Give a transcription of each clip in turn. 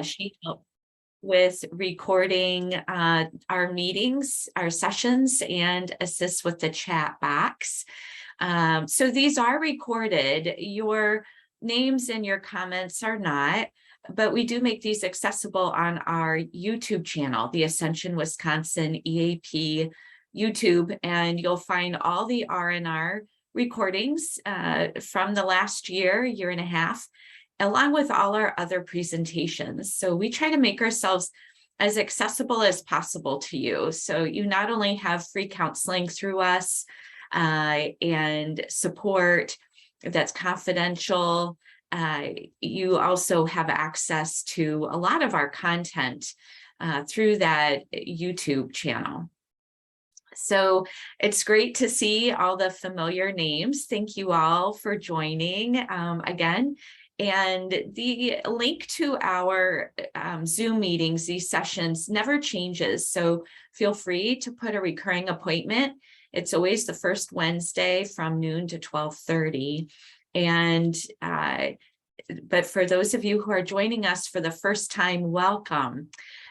She helped with recording our meetings, our sessions, and assists with the chat box. So these are recorded. Your names and your comments are not, but we do make these accessible on our YouTube channel, the Ascension Wisconsin EAP YouTube, and you'll find all the R&R recordings from the last year and a half, along with all our other presentations. So we try to make ourselves as accessible as possible to you. So you not only have free counseling through us and support that's confidential, you also have access to a lot of our content through that YouTube channel. So it's great to see all the familiar names. Thank you all for joining again. And the link to our Zoom meetings, these sessions, never changes. So feel free to put a recurring appointment. It's always the first Wednesday from noon to 12:30. And but for those of you who are joining us for the first time, welcome.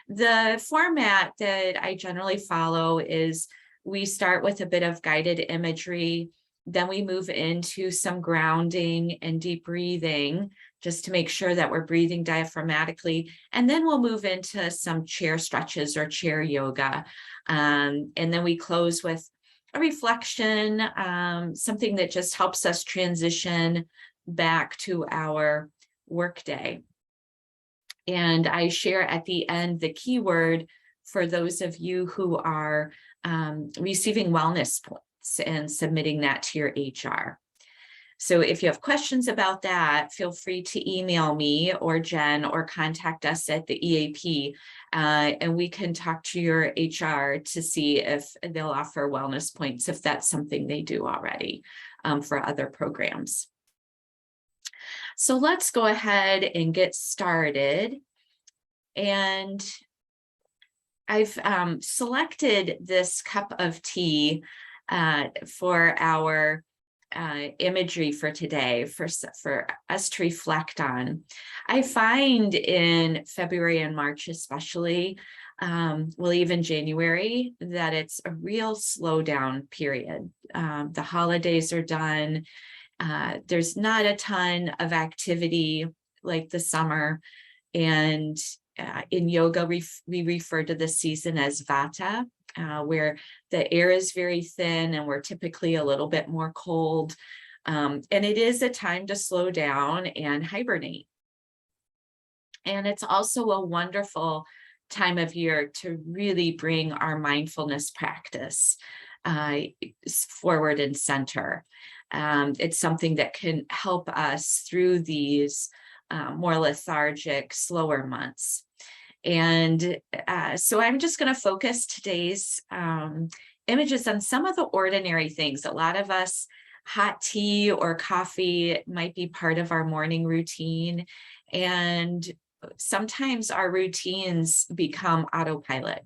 The format that I generally follow is we start with a bit of guided imagery, then we move into some grounding and deep breathing, just to make sure that we're breathing diaphragmatically. And then we'll move into some chair stretches or chair yoga. And then we close with a reflection, something that just helps us transition back to our workday. And I share at the end the keyword for those of you who are receiving wellness points and submitting that to your HR. So if you have questions about that, feel free to email me or Jen or contact us at the EAP, and we can talk to your HR to see if they'll offer wellness points, if that's something they do already for other programs. So let's go ahead and get started. And I've selected this cup of tea for our imagery for today, for us to reflect on. I find in February and March especially, well, even January, that it's a real slowdown period. The holidays are done. There's not a ton of activity like the summer. And in yoga, we refer to this season as vata, where the air is very thin and we're typically a little bit more cold. And it is a time to slow down and hibernate. And it's also a wonderful time of year to really bring our mindfulness practice forward and center. It's something that can help us through these more lethargic, slower months. And so I'm just going to focus today's images on some of the ordinary things. A lot of us, hot tea or coffee might be part of our morning routine. And sometimes our routines become autopilot.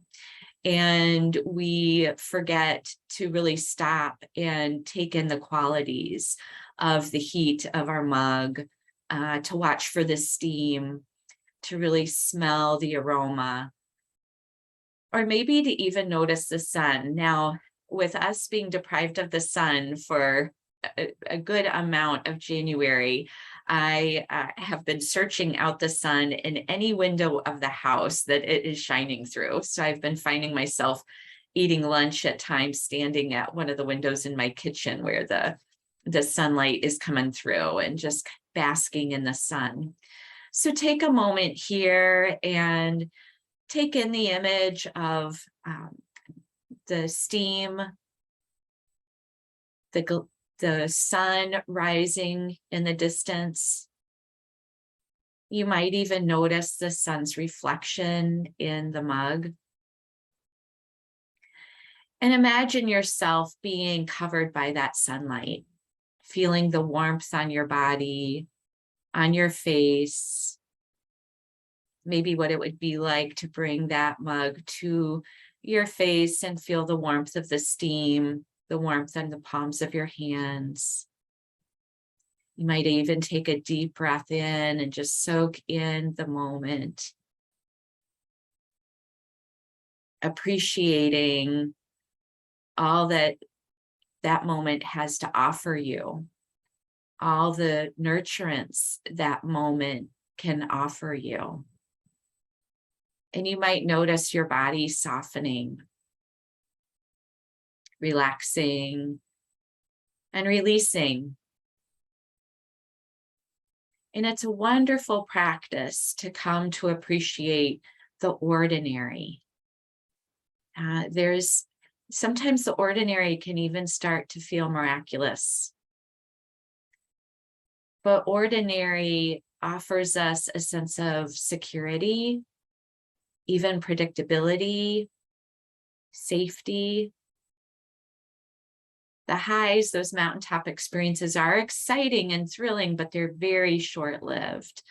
And we forget to really stop and take in the qualities of the heat of our mug, to watch for the steam, to really smell the aroma, or maybe to even notice the sun. Now, with us being deprived of the sun for a good amount of January, I have been searching out the sun in any window of the house that it is shining through. So I've been finding myself eating lunch at times standing at one of the windows in my kitchen where the sunlight is coming through and just basking in the sun. So take a moment here and take in the image of the steam, the sun rising in the distance. You might even notice the sun's reflection in the mug. And imagine yourself being covered by that sunlight, feeling the warmth on your body, on your face, maybe what it would be like to bring that mug to your face and feel the warmth of the steam, the warmth on the palms of your hands. You might even take a deep breath in and just soak in the moment, appreciating all that that moment has to offer you, all the nurturance that moment can offer you. And you might notice your body softening, relaxing, and releasing. And it's a wonderful practice to come to appreciate the ordinary. There's sometimes the ordinary can even start to feel miraculous. But ordinary offers us a sense of security, even predictability, safety. The highs, those mountaintop experiences are exciting and thrilling, but they're very short-lived.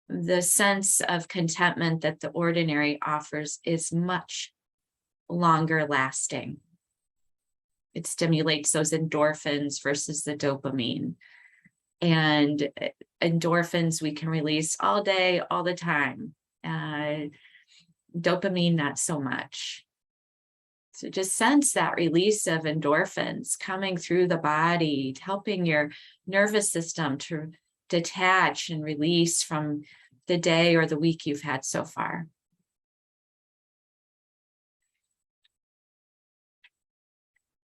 The sense of contentment that the ordinary offers is much longer lasting. It stimulates those endorphins versus the dopamine. And endorphins we can release all day, all the time. Dopamine, not so much. So just sense that release of endorphins coming through the body, helping your nervous system to detach and release from the day or the week you've had so far.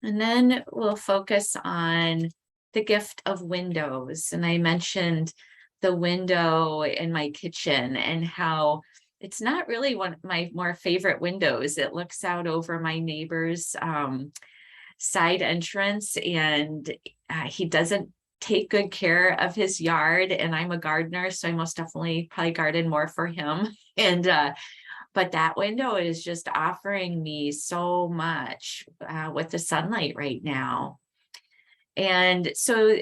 And then we'll focus on the gift of windows. And I mentioned the window in my kitchen and how it's not really one of my more favorite windows. It looks out over my neighbor's side entrance, and he doesn't take good care of his yard. And I'm a gardener, so I most definitely probably garden more for him. And but that window is just offering me so much with the sunlight right now. And so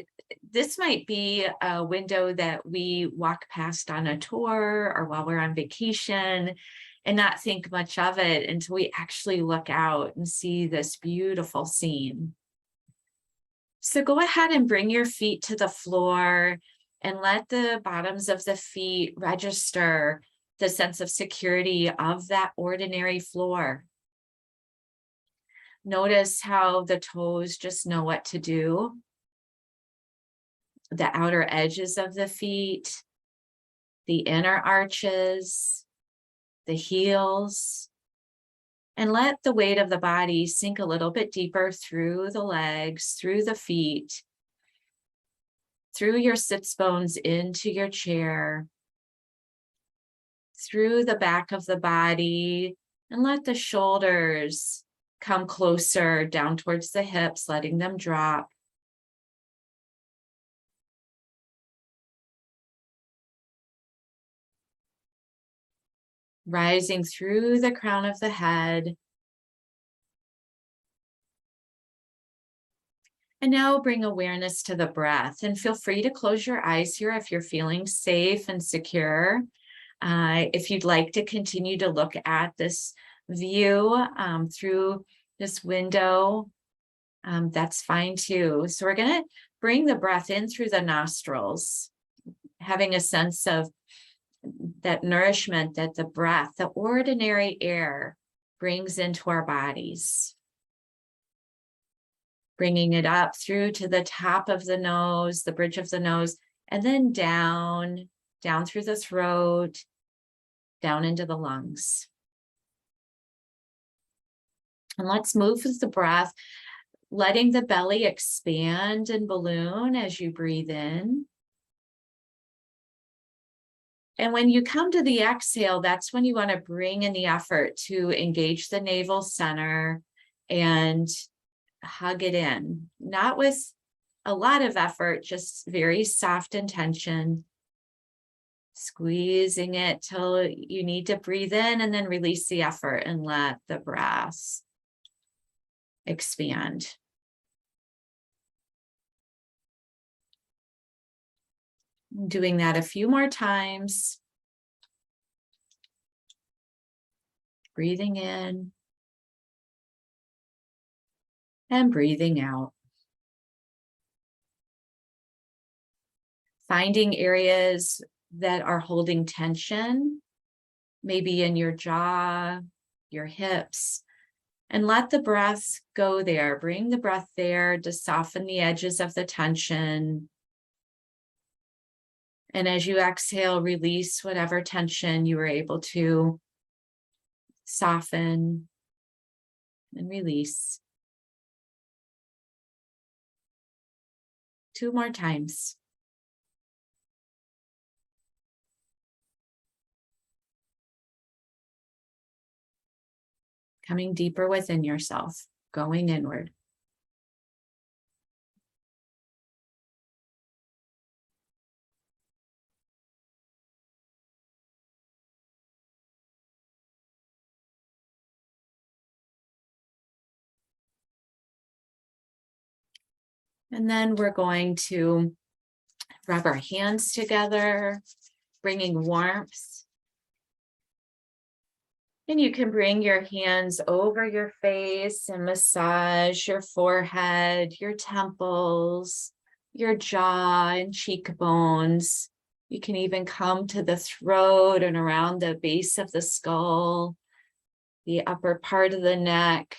this might be a window that we walk past on a tour or while we're on vacation and not think much of it until we actually look out and see this beautiful scene. So go ahead and bring your feet to the floor and let the bottoms of the feet register the sense of security of that ordinary floor. Notice how the toes just know what to do. The outer edges of the feet, the inner arches, the heels, and let the weight of the body sink a little bit deeper through the legs, through the feet, through your sits bones into your chair, through the back of the body, and let the shoulders come closer down towards the hips, letting them drop. Rising through the crown of the head. And now bring awareness to the breath, and feel free to close your eyes here if you're feeling safe and secure. If you'd like to continue to look at this view through this window, that's fine too. So we're going to bring the breath in through the nostrils, having a sense of that nourishment that the breath, the ordinary air, brings into our bodies. Bringing it up through to the top of the nose, the bridge of the nose, and then down through the throat, down into the lungs. And let's move with the breath, letting the belly expand and balloon as you breathe in. And when you come to the exhale, that's when you want to bring in the effort to engage the navel center and hug it in, not with a lot of effort, just very soft intention, squeezing it till you need to breathe in and then release the effort and let the breath expand. Doing that a few more times. Breathing in and breathing out. Finding areas that are holding tension, maybe in your jaw, your hips, and let the breath go there. Bring the breath there to soften the edges of the tension. And as you exhale, release whatever tension you were able to soften and release. 2 more times. Coming deeper within yourself, going inward. And then we're going to rub our hands together, bringing warmth. And you can bring your hands over your face and massage your forehead, your temples, your jaw and cheekbones. You can even come to the throat and around the base of the skull, the upper part of the neck.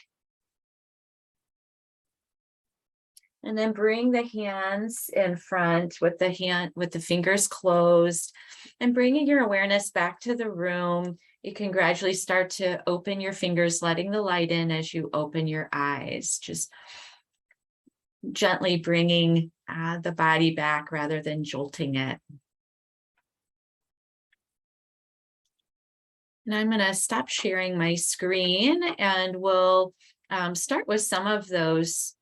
And then bring the hands in front with the fingers closed, and bringing your awareness back to the room. You can gradually start to open your fingers, letting the light in as you open your eyes, just gently bringing the body back rather than jolting it. And I'm going to stop sharing my screen, and we'll start with some of those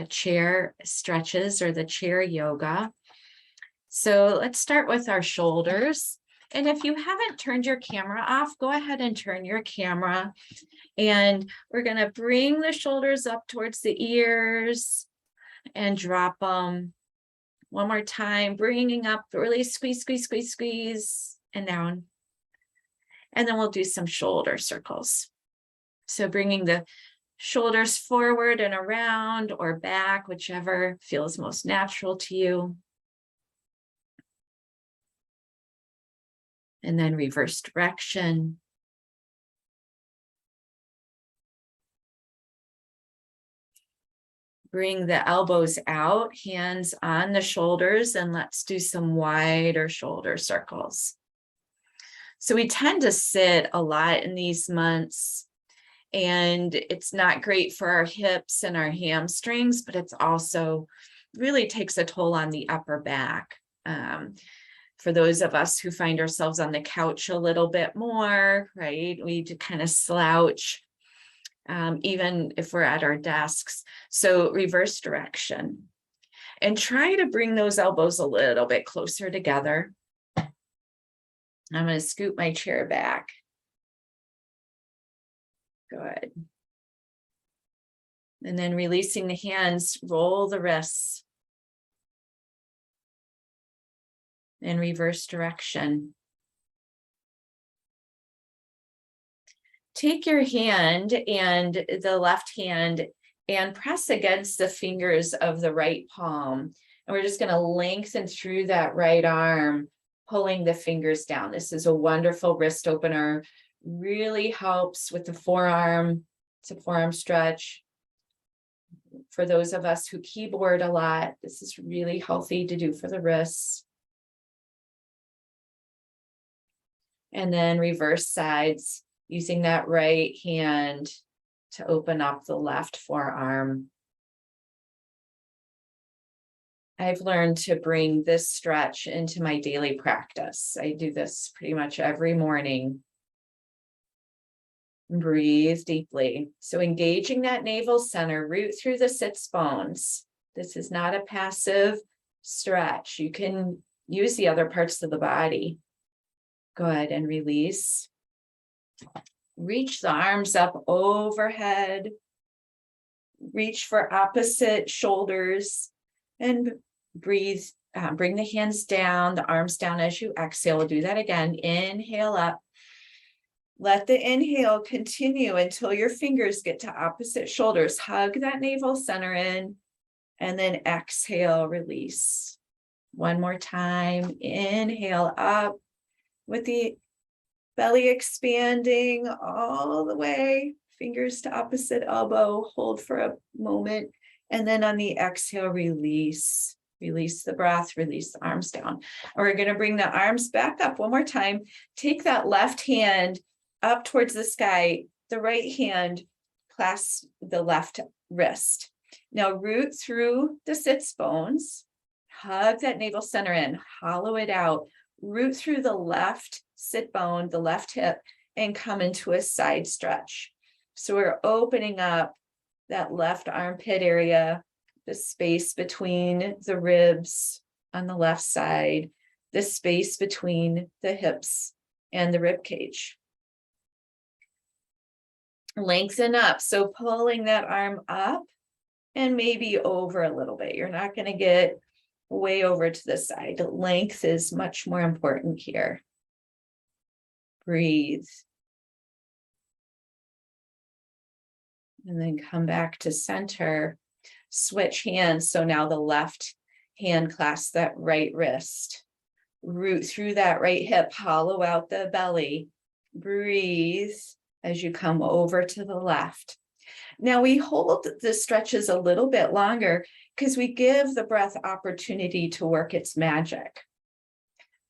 chair stretches or the chair yoga. So let's start with our shoulders. And if you haven't turned your camera off, go ahead and turn your camera. And we're going to bring the shoulders up towards the ears and drop them. One more time, bringing up, really squeeze, squeeze, squeeze, squeeze, and down. And then we'll do some shoulder circles. So bringing the shoulders forward and around or back, whichever feels most natural to you. And then reverse direction. Bring the elbows out, hands on the shoulders, and let's do some wider shoulder circles. So we tend to sit a lot in these months, and it's not great for our hips and our hamstrings, but it's also really takes a toll on the upper back. For those of us who find ourselves on the couch a little bit more, right? We need to kind of slouch, even if we're at our desks. So reverse direction. And try to bring those elbows a little bit closer together. I'm going to scoot my chair back. Good. And then releasing the hands, roll the wrists. In reverse direction. Take your hand and the left hand and press against the fingers of the right palm. And we're just going to lengthen through that right arm, pulling the fingers down. This is a wonderful wrist opener. Really helps with the forearm. It's a forearm stretch. For those of us who keyboard a lot, this is really healthy to do for the wrists. And then reverse sides, using that right hand to open up the left forearm. I've learned to bring this stretch into my daily practice. I do this pretty much every morning. Breathe deeply. So engaging that navel center, root through the sits bones. This is not a passive stretch. You can use the other parts of the body. Go ahead and release. Reach the arms up overhead. Reach for opposite shoulders and breathe. Bring the hands down, the arms down as you exhale. We'll do that again. Inhale up. Let the inhale continue until your fingers get to opposite shoulders. Hug that navel center in, and then exhale, release. One more time. Inhale up with the belly expanding all the way. Fingers to opposite elbow. Hold for a moment. And then on the exhale, release. Release the breath, release the arms down. And we're going to bring the arms back up one more time. Take that left hand up towards the sky. The right hand clasp the left wrist. Now root through the sits bones. Hug that navel center in. Hollow it out. Root through the left sit bone, the left hip, and come into a side stretch. So we're opening up that left armpit area, the space between the ribs on the left side, the space between the hips and the rib cage. Lengthen up. So pulling that arm up and maybe over a little bit. You're not going to get way over to the side. Length is much more important here. Breathe. And then come back to center. Switch hands. So now the left hand clasps that right wrist. Root through that right hip. Hollow out the belly. Breathe as you come over to the left. Now we hold the stretches a little bit longer because we give the breath opportunity to work its magic.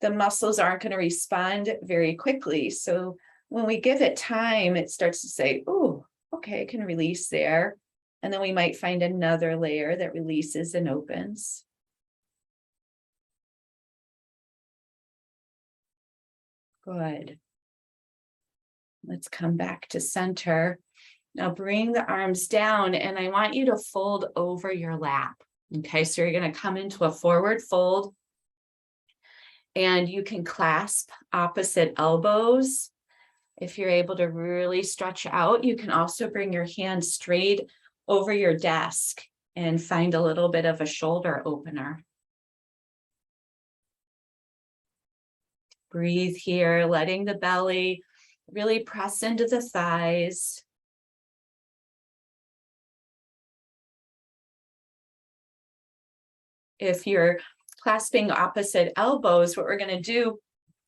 The muscles aren't going to respond very quickly. So when we give it time, it starts to say, oh, okay, I can release there. And then we might find another layer that releases and opens. Good. Let's come back to center. Now bring the arms down and I want you to fold over your lap. Okay, so you're going to come into a forward fold and you can clasp opposite elbows. If you're able to really stretch out, you can also bring your hands straight over your desk and find a little bit of a shoulder opener. Breathe here, letting the belly really press into the thighs. If you're clasping opposite elbows, what we're going to do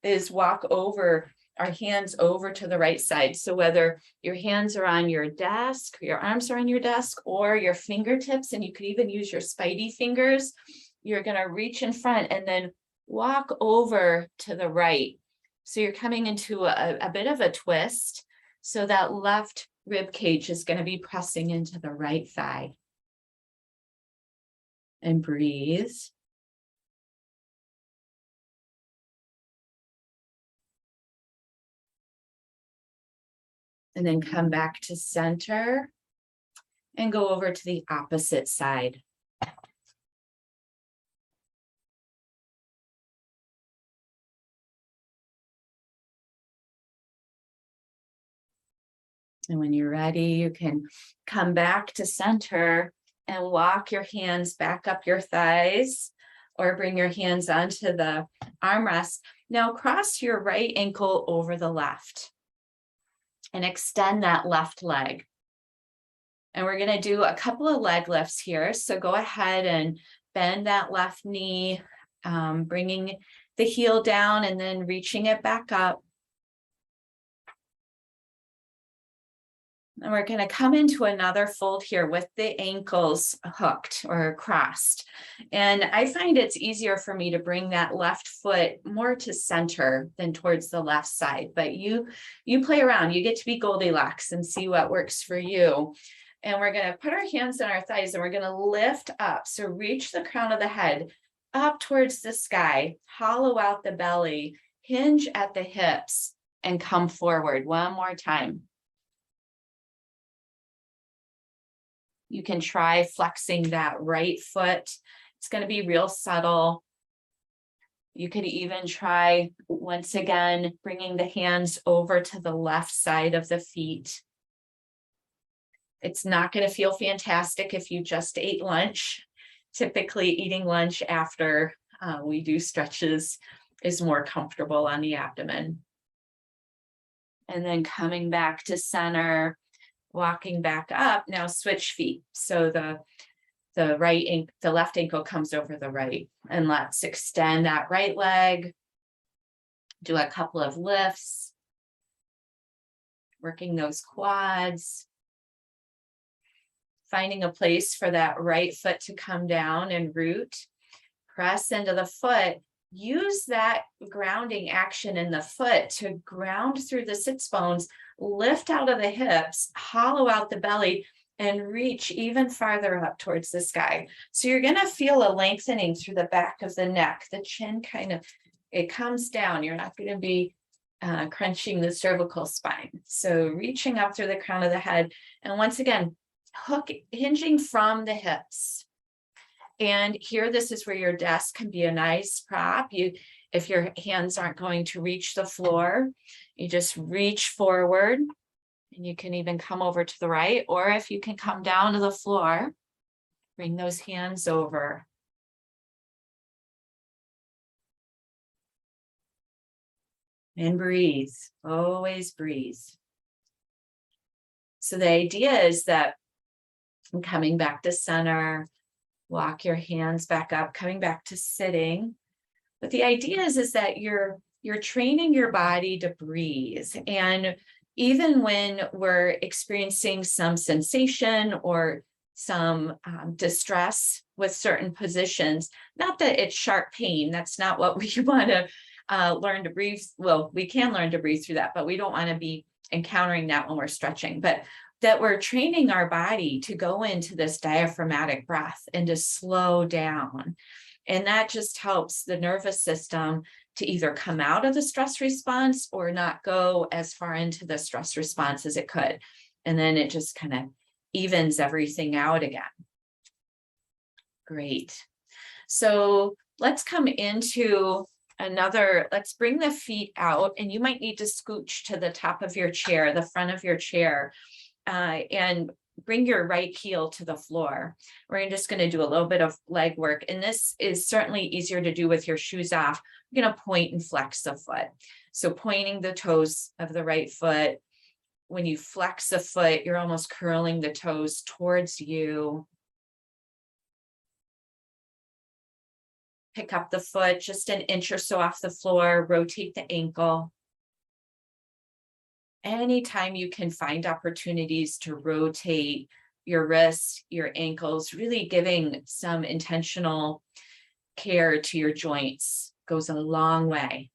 is walk over our hands over to the right side. So whether your hands are on your desk, your arms are on your desk, or your fingertips, and you could even use your spidey fingers, you're going to reach in front and then walk over to the right. So you're coming into a bit of a twist. So that left rib cage is going to be pressing into the right thigh. And breathe. And then come back to center and go over to the opposite side. And when you're ready, you can come back to center and walk your hands back up your thighs or bring your hands onto the armrest. Now cross your right ankle over the left and extend that left leg. And we're going to do a couple of leg lifts here. So go ahead and bend that left knee, bringing the heel down and then reaching it back up. And we're going to come into another fold here with the ankles hooked or crossed. And I find it's easier for me to bring that left foot more to center than towards the left side. But you play around, you get to be Goldilocks and see what works for you. And we're going to put our hands on our thighs and we're going to lift up. So reach the crown of the head up towards the sky, hollow out the belly, hinge at the hips, and come forward one more time. You can try flexing that right foot. It's going to be real subtle. You could even try, once again, bringing the hands over to the left side of the feet. It's not going to feel fantastic if you just ate lunch. Typically, eating lunch after we do stretches is more comfortable on the abdomen. And then coming back to center. Walking back up, now switch feet. So the the left ankle comes over the right. And let's extend that right leg. Do a couple of lifts, working those quads, finding a place for that right foot to come down and root. Press into the foot. Use that grounding action in the foot to ground through the sits bones, lift out of the hips, hollow out the belly, and reach even farther up towards the sky. So you're going to feel a lengthening through the back of the neck. The chin kind of, it comes down. You're not going to be crunching the cervical spine. So reaching up through the crown of the head. And once again, hinging from the hips. And here, this is where your desk can be a nice prop. If your hands aren't going to reach the floor, you just reach forward, and you can even come over to the right, or if you can come down to the floor, bring those hands over. And breathe, always breathe. So the idea is that I'm coming back to center, walk your hands back up, coming back to sitting. But the idea is that you're training your body to breathe. And even when we're experiencing some sensation or some distress with certain positions, not that it's sharp pain, that's not what we want to learn to breathe. Well, we can learn to breathe through that, but we don't want to be encountering that when we're stretching. But that we're training our body to go into this diaphragmatic breath and to slow down. And that just helps the nervous system to either come out of the stress response or not go as far into the stress response as it could. And then it just kind of evens everything out again. Great. So let's come into let's bring the feet out, and you might need to scooch to the top of your chair, the front of your chair, and bring your right heel to the floor. We're just going to do a little bit of leg work. And this is certainly easier to do with your shoes off. You're going to point and flex the foot. So pointing the toes of the right foot. When you flex the foot, you're almost curling the toes towards you. Pick up the foot just an inch or so off the floor. Rotate the ankle. Anytime you can find opportunities to rotate your wrists, your ankles, really giving some intentional care to your joints goes a long way.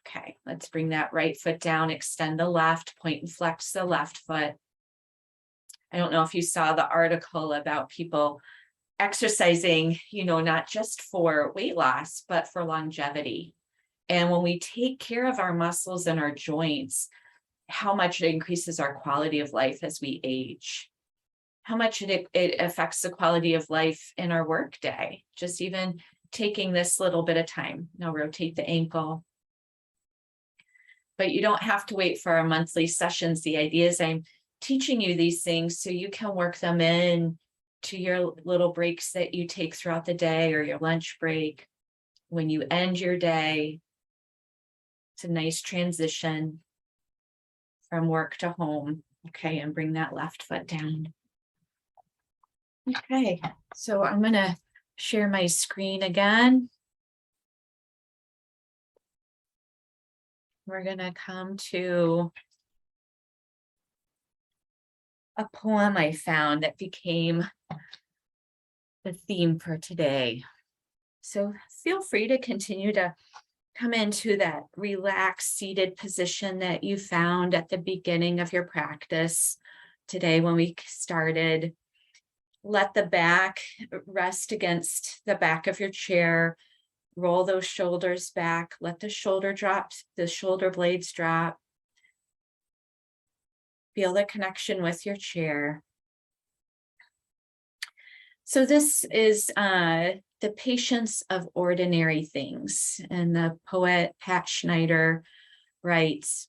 Okay, let's bring that right foot down, extend the left, point and flex the left foot. I don't know if you saw the article about people exercising, not just for weight loss, but for longevity. And when we take care of our muscles and our joints, how much it increases our quality of life as we age, how much it affects the quality of life in our work day, just even taking this little bit of time. Now rotate the ankle. But you don't have to wait for our monthly sessions. The idea is I'm teaching you these things so you can work them in to your little breaks that you take throughout the day or your lunch break. When you end your day, it's a nice transition from work to home. Okay, and bring that left foot down. Okay, so I'm going to share my screen again. We're going to come to a poem I found that became the theme for today. So feel free to continue to come into that relaxed seated position that you found at the beginning of your practice today when we started. Let the back rest against the back of your chair. Roll those shoulders back. Let the shoulder blades drop. Feel the connection with your chair. So this is the patience of ordinary things. And the poet Pat Schneider writes,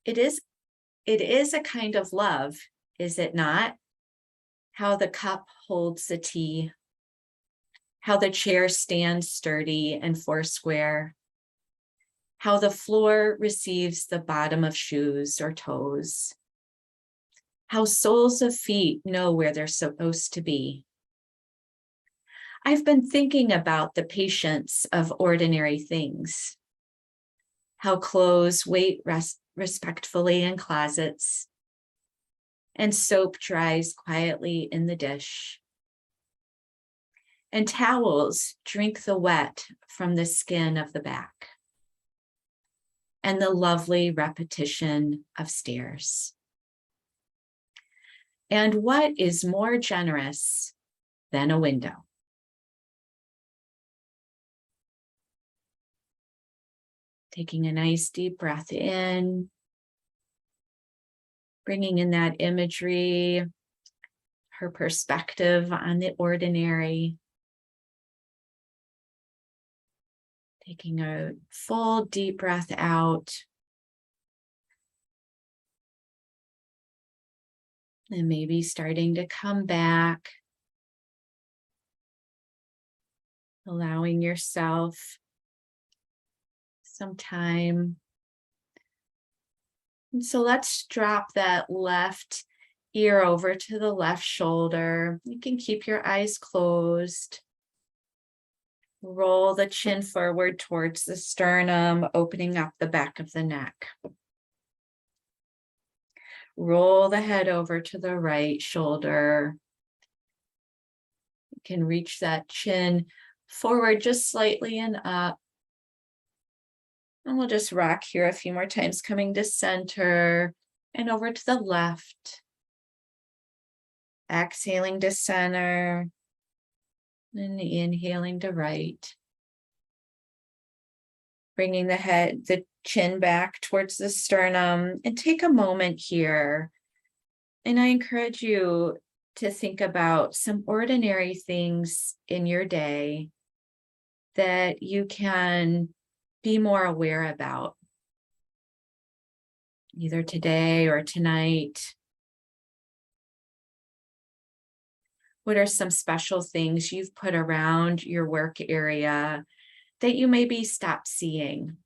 it is a kind of love, is it not? How the cup holds the tea, how the chair stands sturdy and foursquare, how the floor receives the bottom of shoes or toes, how soles of feet know where they're supposed to be. I've been thinking about the patience of ordinary things, how clothes wait respectfully in closets, and soap dries quietly in the dish, and towels drink the wet from the skin of the back, and the lovely repetition of stairs. And what is more generous than a window? Taking a nice deep breath in, bringing in that imagery, her perspective on the ordinary. Taking a full deep breath out. And maybe starting to come back. Allowing yourself some time. And so let's drop that left ear over to the left shoulder. You can keep your eyes closed. Roll the chin forward towards the sternum, opening up the back of the neck. Roll the head over to the right shoulder. You can reach that chin forward just slightly and up. And we'll just rock here a few more times, coming to center and over to the left. Exhaling to center and inhaling to right. Bringing the chin back towards the sternum, and take a moment here. And I encourage you to think about some ordinary things in your day that you can be more aware about, either today or tonight. What are some special things you've put around your work area that you maybe stop seeing?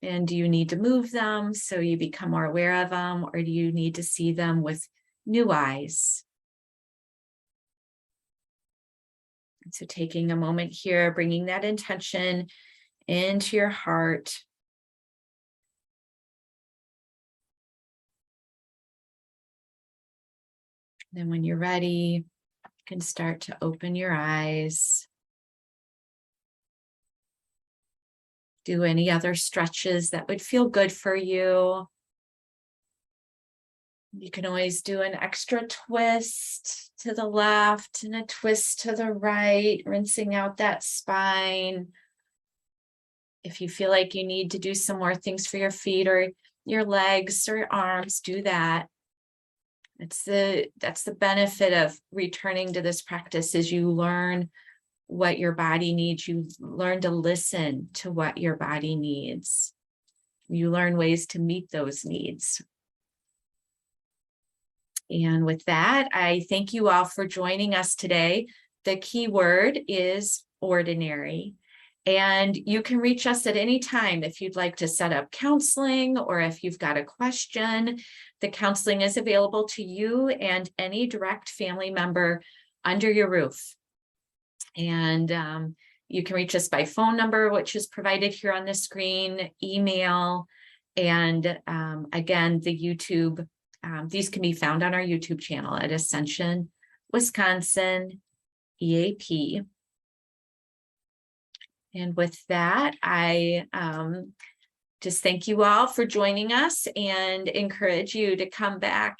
And do you need to move them so you become more aware of them, or do you need to see them with new eyes? And so taking a moment here, bringing that intention into your heart. Then when you're ready, you can start to open your eyes. Do any other stretches that would feel good for you. You can always do an extra twist to the left and a twist to the right, rinsing out that spine. If you feel like you need to do some more things for your feet or your legs or your arms, do that. That's the benefit of returning to this practice, is you learn what your body needs. You learn to listen to what your body needs. You learn ways to meet those needs. And with that, I thank you all for joining us today. The key word is ordinary. And you can reach us at any time if you'd like to set up counseling, or if you've got a question. The counseling is available to you and any direct family member under your roof. And you can reach us by phone number, which is provided here on the screen, email, and again, the YouTube. These can be found on our YouTube channel at Ascension, Wisconsin, EAP. And with that, I just thank you all for joining us and encourage you to come back